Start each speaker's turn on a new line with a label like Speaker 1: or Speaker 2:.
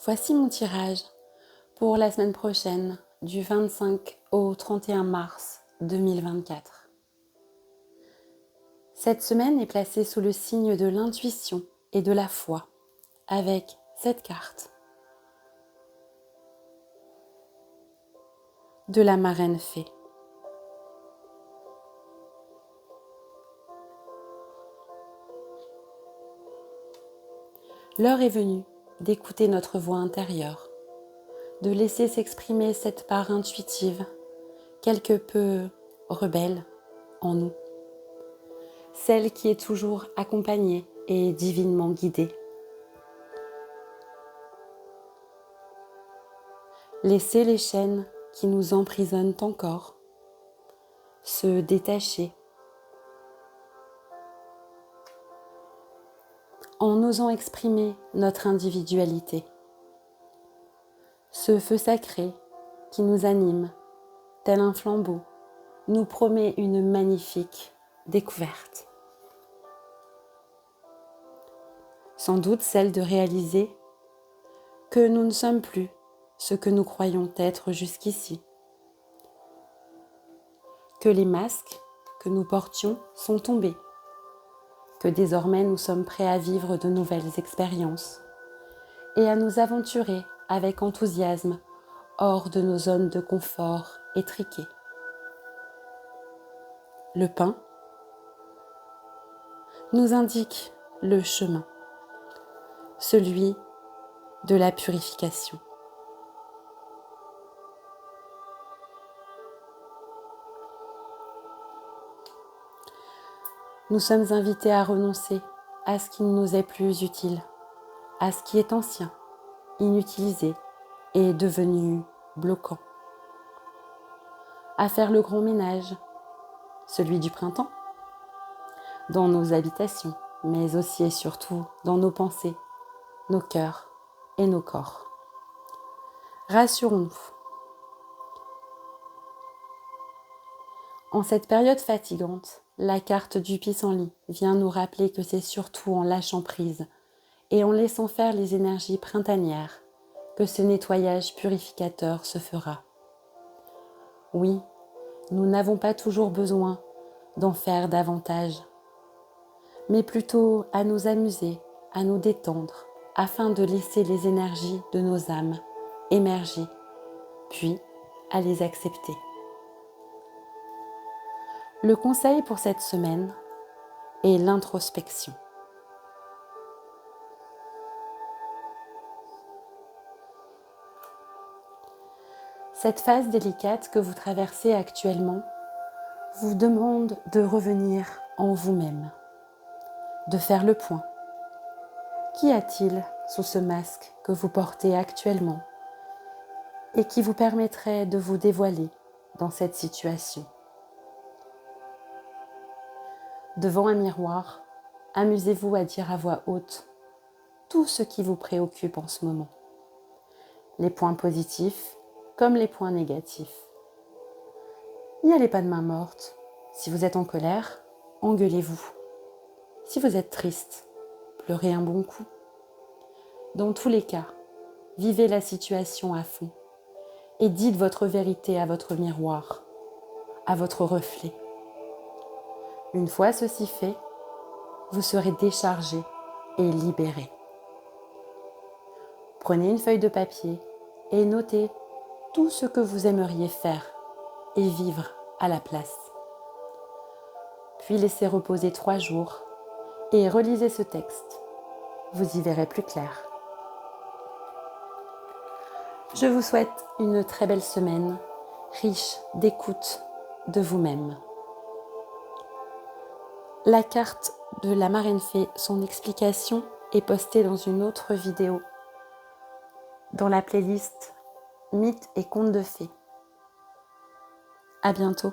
Speaker 1: Voici mon tirage pour la semaine prochaine, du 25 au 31 mars 2024. Cette semaine est placée sous le signe de l'intuition et de la foi, avec cette carte de la marraine fée. L'heure est venue d'écouter notre voix intérieure, de laisser s'exprimer cette part intuitive, quelque peu rebelle en nous, celle qui est toujours accompagnée et divinement guidée. Laisser les chaînes qui nous emprisonnent encore se détacher en osant exprimer notre individualité. Ce feu sacré qui nous anime, tel un flambeau, nous promet une magnifique découverte. Sans doute celle de réaliser que nous ne sommes plus ce que nous croyons être jusqu'ici, que les masques que nous portions sont tombés, que désormais nous sommes prêts à vivre de nouvelles expériences et à nous aventurer avec enthousiasme hors de nos zones de confort étriquées. Le pain nous indique le chemin, celui de la purification. Nous sommes invités à renoncer à ce qui ne nous est plus utile, à ce qui est ancien, inutilisé et devenu bloquant, à faire le grand ménage, celui du printemps, dans nos habitations, mais aussi et surtout dans nos pensées, nos cœurs et nos corps. Rassurons-nous. En cette période fatigante, la carte du pissenlit vient nous rappeler que c'est surtout en lâchant prise et en laissant faire les énergies printanières que ce nettoyage purificateur se fera. Oui, nous n'avons pas toujours besoin d'en faire davantage, mais plutôt à nous amuser, à nous détendre, afin de laisser les énergies de nos âmes émerger, puis à les accepter. Le conseil pour cette semaine est l'introspection. Cette phase délicate que vous traversez actuellement vous demande de revenir en vous-même, de faire le point. Qu'y a-t-il sous ce masque que vous portez actuellement et qui vous permettrait de vous dévoiler dans cette situation? Devant un miroir, amusez-vous à dire à voix haute tout ce qui vous préoccupe en ce moment, les points positifs comme les points négatifs. N'y allez pas de main morte. Si vous êtes en colère, engueulez-vous. Si vous êtes triste, pleurez un bon coup. Dans tous les cas, vivez la situation à fond et dites votre vérité à votre miroir, à votre reflet. Une fois ceci fait, vous serez déchargé et libéré. Prenez une feuille de papier et notez tout ce que vous aimeriez faire et vivre à la place. Puis laissez reposer 3 jours et relisez ce texte. Vous y verrez plus clair. Je vous souhaite une très belle semaine, riche d'écoute de vous-même. La carte de la marraine fée, son explication est postée dans une autre vidéo, dans la playlist Mythes et contes de fées. À bientôt.